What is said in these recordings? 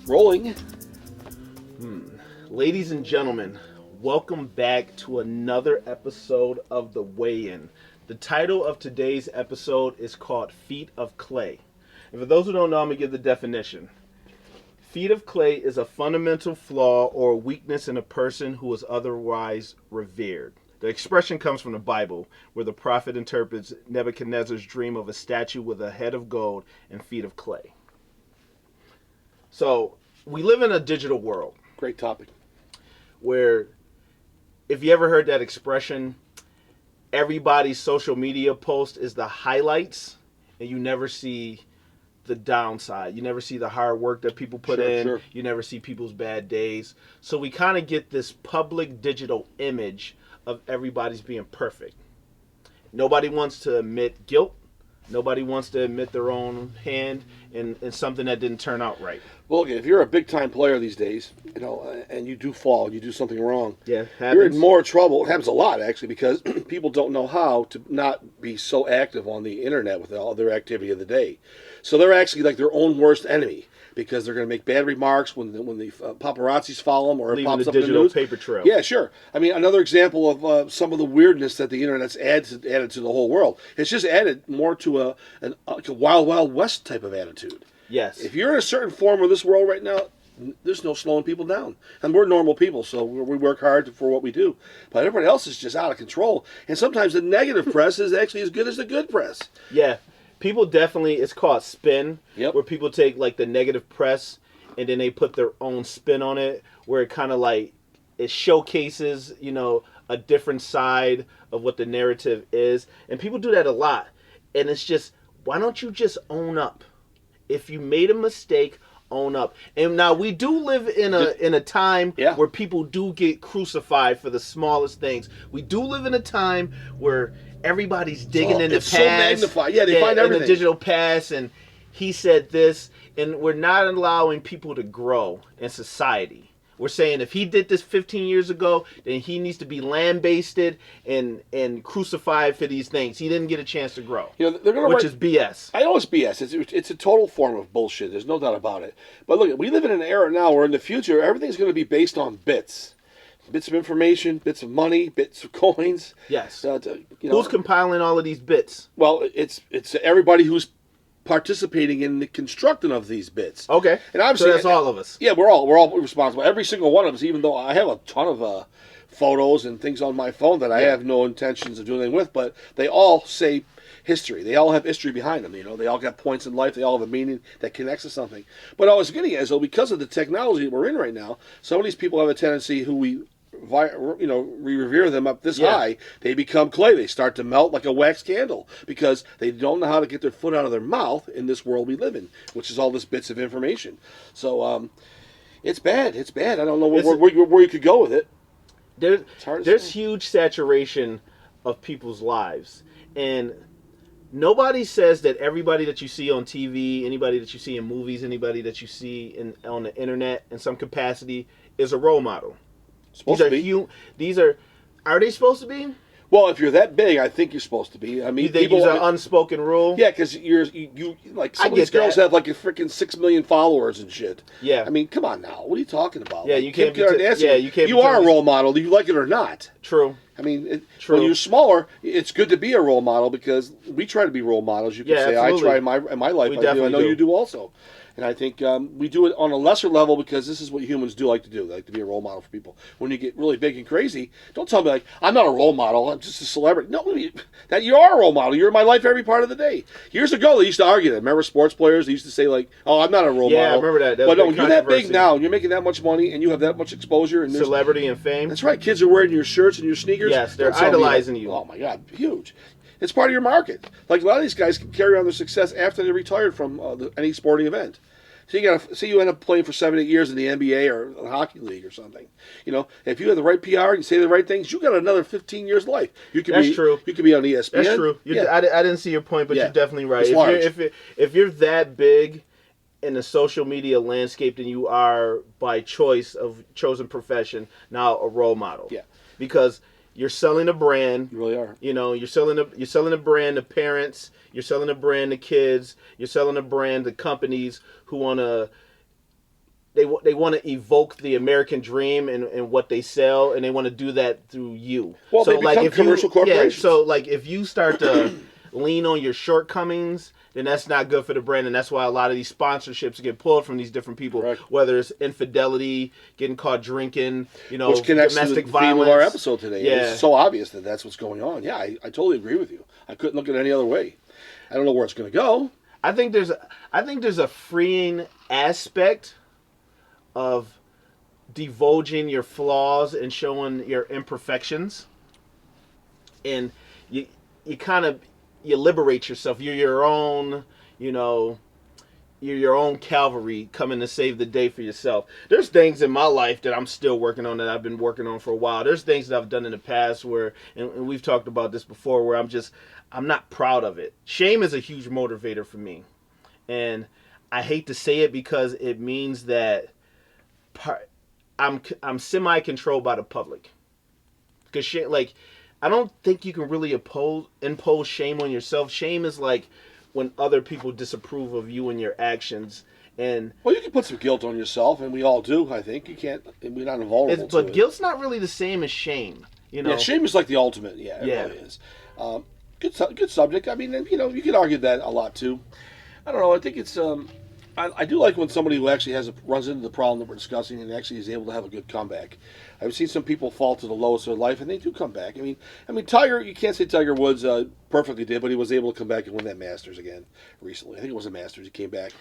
Rolling. Ladies and gentlemen, welcome back to another episode of The Weigh-In. The title of today's episode is called Feet of Clay. And for those who don't know, I'm going to give the definition. Feet of clay is a fundamental flaw or weakness in a person who is otherwise revered. The expression comes from the Bible, where the prophet interprets Nebuchadnezzar's dream of a statue with a head of gold and feet of clay. So, we live in a digital world. Great topic. Where, if you ever heard that expression, everybody's social media post is the highlights, and you never see the downside. You never see the hard work that people put in. Sure. You never see people's bad days. So we kind of get this public digital image of everybody's being perfect. Nobody wants to admit guilt. Nobody wants to admit their own hand in something that didn't turn out right. Well, if you're a big-time player these days, and you do fall, you do something wrong, Yeah, you're in more trouble. It happens a lot, actually, because people don't know how to not be so active on the internet with all their activity of the day. So they're actually like their own worst enemy, because they're going to make bad remarks when the paparazzis follow them or it Leaving pops the up in the digital news. paper trail. Yeah, sure. I mean, another example of some of the weirdness that the internet's added to the whole world. It's just added more to a Wild Wild West type of attitude. Yes. If you're in a certain form of this world right now, there's no slowing people down. And we're normal people, so we work hard for what we do. But everybody else is just out of control. And sometimes the negative press is actually as good as the good press. Yeah. People definitely, it's called spin, Yep. where people take like the negative press and then they put their own spin on it, where it kind of like, it showcases, a different side of what the narrative is. And people do that a lot. And it's just, why don't you just own up? If you made a mistake, own up. And now we do live in a time where people do get crucified for the smallest things. We do live in a time where everybody's digging in the past. It's so magnified. Yeah, they find everything. In the digital past, and he said this, and we're not allowing people to grow in society. We're saying if he did this 15 years ago, then he needs to be lambasted and crucified for these things. He didn't get a chance to grow, which is BS. I know it's BS. It's a total form of bullshit. There's no doubt about it. But look, we live in an era now where in the future, everything's going to be based on bits. Bits of information, bits of money, bits of coins. Yes. Who's compiling all of these bits? Well, it's everybody who's participating in the constructing of these bits. Okay. And obviously, so that's all of us. Yeah, we're all responsible. Every single one of us, even though I have a ton of photos and things on my phone that I have no intentions of doing anything with, but they all say history. They all have history behind them. They all got points in life. They all have a meaning that connects to something. But I was getting at is, though, because of the technology that we're in right now, some of these people have a tendency we revere them up this high, they become clay. They start to melt like a wax candle because they don't know how to get their foot out of their mouth in this world we live in, which is all this bits of information. So it's bad. It's bad. I don't know where you could go with it. There's huge saturation of people's lives. And nobody says that everybody that you see on TV, anybody that you see in movies, anybody that you see on the internet in some capacity is a role model. Are they supposed to be? Well, if you're that big, I think you're supposed to be. I mean, you think it's an unspoken rule? Yeah, because you like some of these girls have like a freaking 6 million followers and shit. Yeah. I mean, come on now. What are you talking about? Yeah, like, you can't. You can't. You are a role model. Do you like it or not? True. I mean, when you're smaller, it's good to be a role model because we try to be role models. You can say, absolutely. I try in my life. I know you do also. And I think we do it on a lesser level because this is what humans do like to do. They like to be a role model for people. When you get really big and crazy, don't tell me like, I'm not a role model. I'm just a celebrity. No, that you are a role model. You're in my life every part of the day. Years ago, they used to argue that. Remember sports players? They used to say like, oh, I'm not a role model. Yeah, I remember that. But no, when you're that big now, and you're making that much money, and you have that much exposure. And celebrity and fame. That's right. Kids are wearing your shirts and your sneakers. Yes, they're idolizing you. Oh, my God. Huge. It's part of your market. Like a lot of these guys can carry on their success after they retired from any sporting event. So you end up playing for 7, 8 years in the NBA or the hockey league or something. If you have the right PR and you say the right things, you got another 15 years life. That's true. You could be on ESPN. That's true. I didn't see your point, but you're definitely right. If you're that big in the social media landscape, then you are by choice of chosen profession now a role model. Yeah. Because you're selling a brand. You really are. You're selling a brand to parents. You're selling a brand to kids. You're selling a brand to companies who want to they want to evoke the American dream and what they sell, and they want to do that through you. Well, so they become like commercial corporations. Yeah, so like if you start to lean on your shortcomings, then that's not good for the brand, and that's why a lot of these sponsorships get pulled from these different people. Right. Whether it's infidelity, getting caught drinking, which connects domestic to the violence. theme of our episode today. Yeah. It's so obvious that that's what's going on. Yeah, I totally agree with you. I couldn't look at it any other way. I don't know where it's going to go. I think there's a freeing aspect of divulging your flaws and showing your imperfections, and you liberate yourself. You're your own, you're your own Calvary coming to save the day for yourself. There's things in my life that I'm still working on, that I've been working on for a while. There's things that I've done in the past where, and we've talked about this before, where I'm not proud of it. Shame is a huge motivator for me. And I hate to say it because it means that I'm semi-controlled by the public. Because shame, like, I don't think you can really impose shame on yourself. Shame is like when other people disapprove of you and your actions. And well, you can put some guilt on yourself, and we all do. I think you can't. We're not invulnerable. But guilt's not really the same as shame. Yeah, shame is like the ultimate. Yeah, it really is. Good subject. I mean, you could argue that a lot too. I don't know. I think it's. I do like when somebody who actually runs into the problem that we're discussing and actually is able to have a good comeback. I've seen some people fall to the lowest of their life, and they do come back. I mean, Tiger. You can't say Tiger Woods perfectly did, but he was able to come back and win that Masters again recently. I think it was a Masters. He came back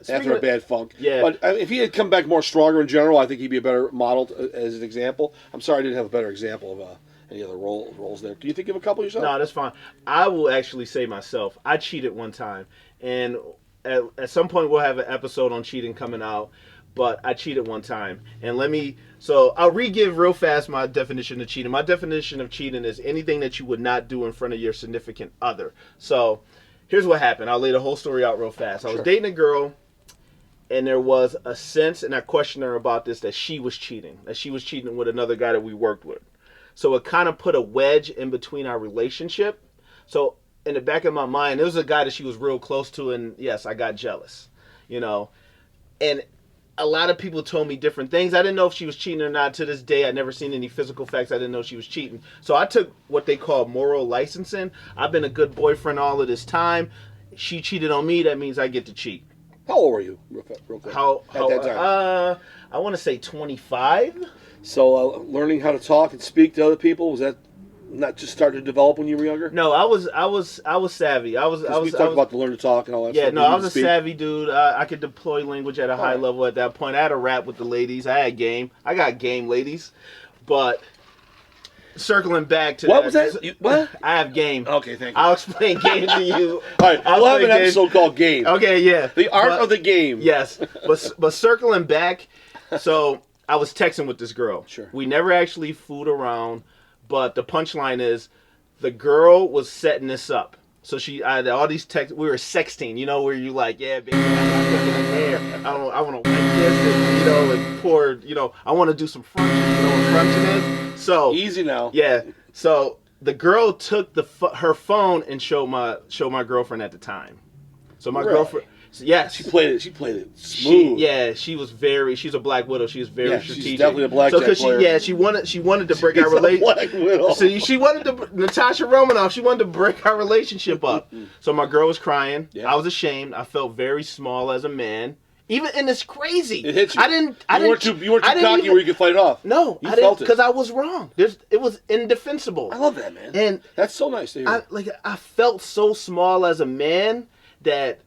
after a bad funk. Yeah. But if he had come back more stronger in general, I think he'd be a better model as an example. I'm sorry I didn't have a better example of any other roles there. Do you think of a couple yourself? No, that's fine. I will actually say myself, I cheated one time, and at some point we'll have an episode on cheating coming out, but I cheated one time. And so I'll re-give real fast my definition of cheating. My definition of cheating is anything that you would not do in front of your significant other. So here's what happened. I'll lay the whole story out real fast. I was dating a girl, and there was a sense, and I questioned her about this, that she was cheating with another guy that we worked with. So it kind of put a wedge in between our relationship. So in the back of my mind, there was a guy that she was real close to, and yes, I got jealous, And a lot of people told me different things. I didn't know if she was cheating or not to this day. I'd never seen any physical facts. I didn't know she was cheating. So I took what they call moral licensing. I've been a good boyfriend all of this time. She cheated on me. That means I get to cheat. How old were you, real quick? At that time? I want to say 25. So learning how to talk and speak to other people, was that not just started to develop when you were younger? No, I was savvy. We talked about the learn to talk and all that stuff. Yeah, no, I was a savvy dude. I could deploy language at a high level at that point. I had a rap with the ladies. I had game. I got game, ladies. But circling back to what was that? What? I have game. Okay, thank you. I'll explain game to you. All right, we'll have an episode called Game. Okay, yeah. The art of the game. Yes, but circling back, so I was texting with this girl. Sure. We never actually fooled around, but the punchline is the girl was setting this up. So I had all these texts. We were sexting, where you like, yeah, baby, I'm cooking in there. I want to wipe this, and, and pour, I want to do some frunching. You know what frunching is? So easy now. Yeah. So the girl took her phone and showed my girlfriend at the time. So my girlfriend. Yes, she played it smooth. She's a Black Widow. She was very strategic. She's definitely a blackjack player. She wanted to break our relationship. Black Widow. So she wanted to Natasha Romanoff. She wanted to break our relationship up. So my girl was crying. Yeah. I was ashamed. I felt very small as a man. And it's crazy. It hit you. You weren't too cocky where you could fight it off. No, I didn't, because I was wrong. It was indefensible. I love that, man. And that's so nice to hear. I felt so small as a man that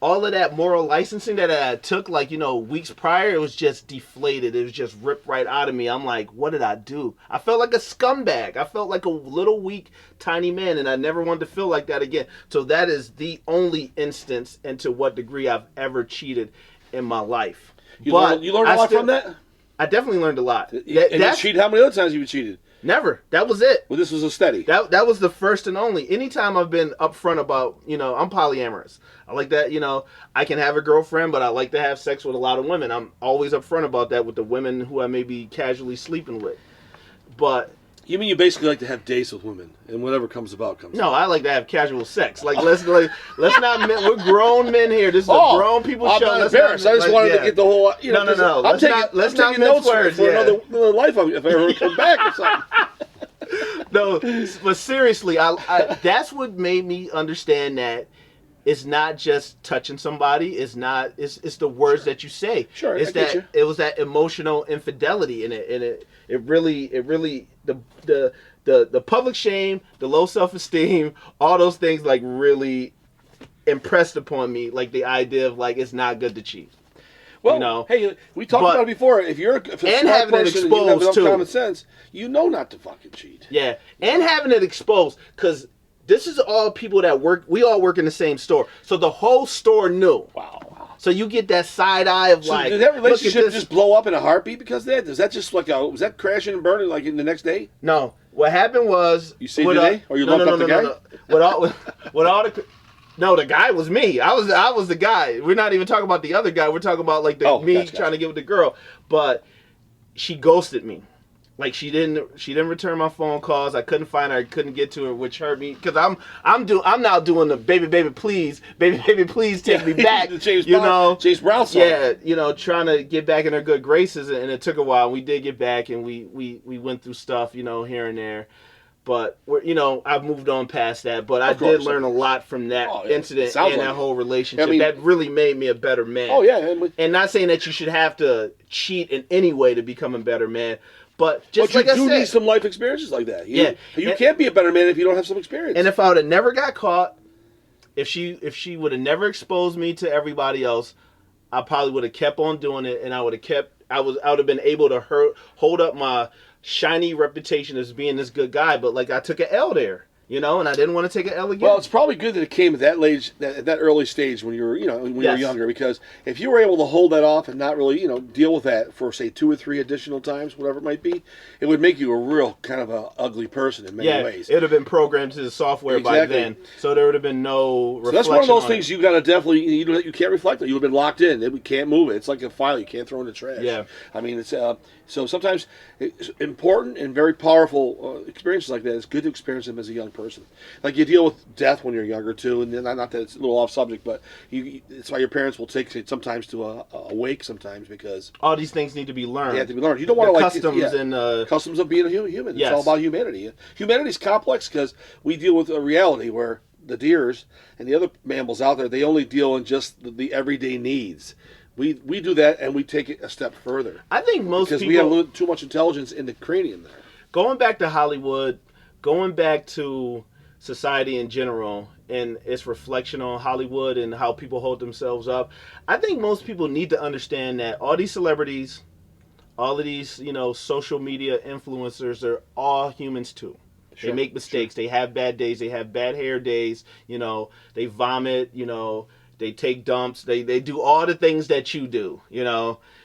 all of that moral licensing that I took, weeks prior, it was just deflated. It was just ripped right out of me. I'm like, what did I do? I felt like a scumbag. I felt like a little, weak, tiny man, and I never wanted to feel like that again. So that is the only instance and to what degree I've ever cheated in my life. You learned a lot from that? I definitely learned a lot. You cheated? How many other times have you cheated? Never. That was it. Well, this was a steady. That was the first and only. Anytime I've been upfront about, I'm polyamorous. I like that, I can have a girlfriend, but I like to have sex with a lot of women. I'm always upfront about that with the women who I may be casually sleeping with. But You mean you basically like to have dates with women, and whatever comes about comes. No, I like to have casual sex. Let's not. We're grown men here. This is a grown people show. I'm not embarrassed. I just wanted to get the whole. No. I'm taking notes for another life if I ever come back or something. No, but seriously, I that's what made me understand that it's not just touching somebody. It's the words that you say. Sure, it's that it was that emotional infidelity in it, and it really the public shame, the low self-esteem, all those things like really impressed upon me, like the idea of like it's not good to cheat. Well, hey, we talked about it before. If you're and having it exposed too, common sense, you know not to fucking cheat. Yeah, and having it exposed because this is all people that work. We all work in the same store, so the whole store knew. Wow. So you get that side eye of like. Did that relationship just blow up in a heartbeat because of that? Is that just like was that crashing and burning like in the next day? No. What happened was you saved the day, or you lumped up the guy. No, the guy was me. I was the guy. We're not even talking about the other guy. We're talking about like trying to get with the girl. But she ghosted me. Like she didn't return my phone calls. I couldn't find her. I couldn't get to her, which hurt me because I'm now doing the baby please take me back. James Brown song. Yeah, trying to get back in her good graces, and it took a while. We did get back, and we went through stuff, here and there. But I've moved on past that. But I did learn a lot from that incident and that whole relationship. That really made me a better man. Oh yeah, and not saying that you should have to cheat in any way to become a better man. But you do need some life experiences like that. You can't be a better man if you don't have some experience. And if I would have never got caught, if she would have never exposed me to everybody else, I probably would have kept on doing it, and I would have been able to hold up my shiny reputation as being this good guy. But like I took an L there. And I didn't want to take an L again. Well, it's probably good that it came at that age, that early stage when you were, when you were younger, because if you were able to hold that off and not really, deal with that for say 2 or 3 additional times, whatever it might be, it would make you a real kind of a ugly person in many ways. It would have been programmed to the software by then, so there would have been no reflection. So that's one of those things you got to definitely you can't reflect on. You would have been locked in. We can't move it. It's like a file you can't throw in the trash. Yeah, I mean it's so sometimes it's important and very powerful experiences like that. It's good to experience them as a young person. Like you deal with death when you're younger too, and then not that it's a little off subject, but it's why your parents will take it sometimes to a wake sometimes because all these things need to be learned. They have to be learned. You don't want to customs and customs of being a human. Yes. It's all about humanity. Humanity's complex because we deal with a reality where the deers and the other mammals out there they only deal in just the everyday needs. We do that and we take it a step further. I think most because people we have too much intelligence in the cranium there. Going back to Hollywood, going back to society in general and its reflection on Hollywood and how people hold themselves up. I think most people need to understand that all these celebrities, all of these, social media influencers are all humans too. Sure, they make mistakes. Sure. They have bad days. They have bad hair days. They vomit. They take dumps. They do all the things that you do.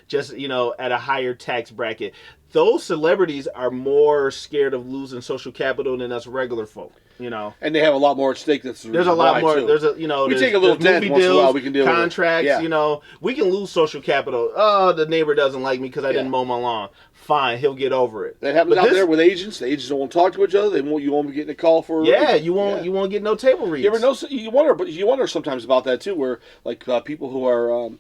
Just at a higher tax bracket. Those celebrities are more scared of losing social capital than us regular folk. And they have a lot more at stake. There's a lot more. Too. There's a we take a little movie once in a while. We can deal contracts. With it. Yeah. We can lose social capital. Oh, the neighbor doesn't like me because I didn't mow my lawn. Fine, he'll get over it. That happens out there with agents. The agents don't want to talk to each other. You won't be getting a call for. Yeah, you won't. You won't get no table reads. You ever know? You wonder sometimes about that too, where like people who are.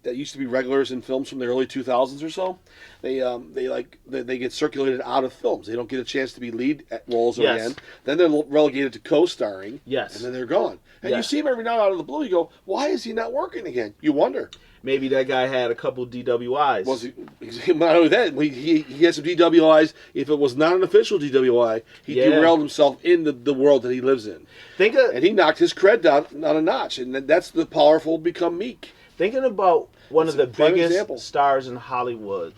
That used to be regulars in films from the early 2000s or so. They get circulated out of films. They don't get a chance to be lead roles again. Then they're relegated to co-starring. Yes. And then they're gone. And you see him every now out of the blue. You go, why is he not working again? You wonder. Maybe that guy had a couple DWIs. Was he? Not only that, he had some DWIs. If it was not an official DWI, he derailed himself in the world that he lives in. And he knocked his cred down a notch. And that's the powerful become meek. Thinking about one of the biggest stars in Hollywood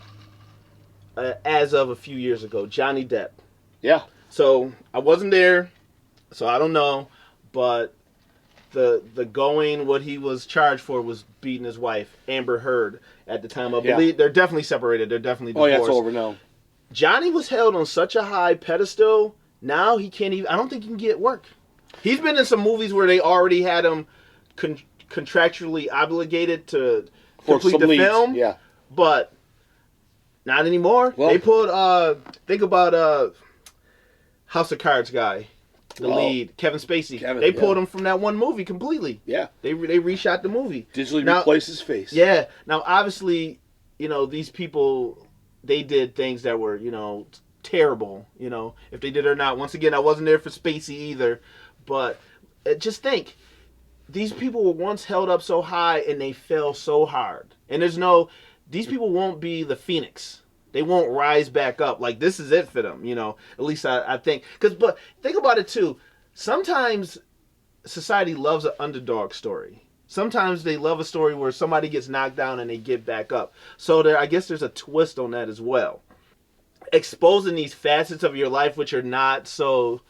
as of a few years ago, Johnny Depp. Yeah. So I wasn't there, so I don't know, but the going, what he was charged for was beating his wife, Amber Heard, at the time. I believe they're definitely separated. They're definitely divorced. Oh, yeah, it's over now. Johnny was held on such a high pedestal. Now he can't even, I don't think he can get work. He's been in some movies where they already had him contractually obligated to complete the film, but not anymore. Well, they put think about House of Cards guy, the lead, Kevin Spacey. They pulled him from that one movie completely. Yeah. They reshot the movie. Digitally replaced his face. Yeah. Now, obviously, these people, they did things that were, terrible, if they did or not. Once again, I wasn't there for Spacey either. But just think, these people were once held up so high and they fell so hard. And these people won't be the Phoenix. They won't rise back up. Like, this is it for them, At least I think. But think about it, too. Sometimes society loves an underdog story. Sometimes they love a story where somebody gets knocked down and they get back up. So I guess there's a twist on that as well. Exposing these facets of your life which are not so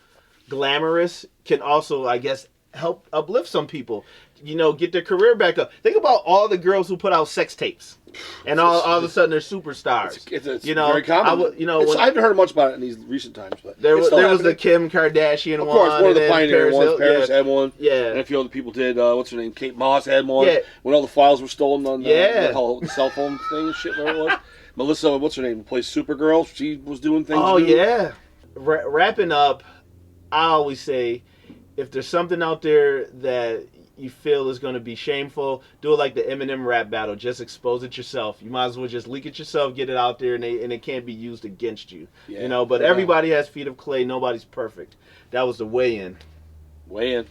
glamorous can also, I guess, help uplift some people. Get their career back up. Think about all the girls who put out sex tapes, and all of a sudden they're superstars. It's very common. I haven't heard much about it in these recent times, but there was the Kim Kardashian one. Of course, one of the pioneer ones. Paris had one. Yeah, and a few other people did. What's her name? Kate Moss had one. Yeah. When all the files were stolen on the whole cell phone thing and shit, whatever it was. Melissa, what's her name? Who plays Supergirl. She was doing things. Oh yeah. Wrapping up, I always say, if there's something out there that you feel is going to be shameful, do it like the Eminem rap battle. Just expose it yourself. You might as well just leak it yourself, get it out there, and it can't be used against you. Yeah, But everybody has feet of clay. Nobody's perfect. That was the weigh-in. Weigh-in.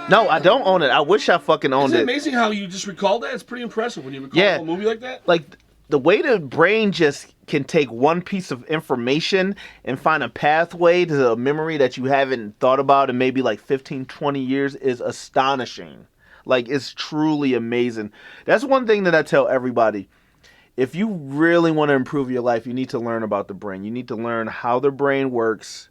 No, I don't own it. I wish I fucking owned it. Isn't it amazing how you just recalled that? It's pretty impressive when you recall a movie like that. Like, the way the brain just can take one piece of information and find a pathway to a memory that you haven't thought about in maybe like 15, 20 years is astonishing. Like, it's truly amazing. That's one thing that I tell everybody. If you really want to improve your life, you need to learn about the brain. You need to learn how the brain works.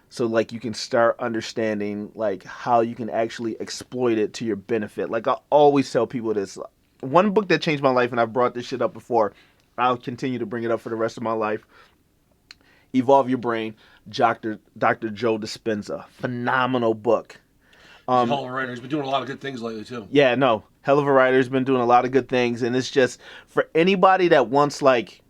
So, like, you can start understanding, like, how you can actually exploit it to your benefit. Like, I always tell people this. One book that changed my life, and I've brought this shit up before, I'll continue to bring it up for the rest of my life. Evolve Your Brain, Dr. Joe Dispenza. Phenomenal book. Hell of a writer. He's been doing a lot of good things lately, too. Yeah, no. Hell of a writer. He's been doing a lot of good things. And it's just, for anybody that wants, like,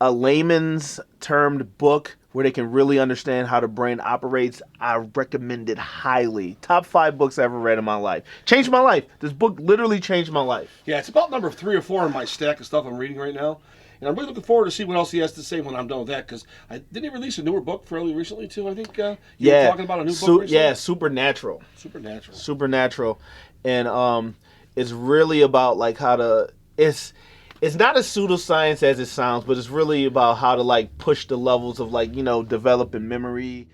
a layman's termed book where they can really understand how the brain operates, I recommend it highly. Top 5 books I ever read in my life. Changed my life. This book literally changed my life. Yeah, it's about number 3 or 4 in my stack of stuff I'm reading right now. And I'm really looking forward to see what else he has to say when I'm done with that, because didn't he release a newer book fairly recently, too? I think you were talking about a new book recently? Yeah, Supernatural. And it's really about, like, how to... It's not as pseudoscience as it sounds, but it's really about how to, like, push the levels of, like, developing memory.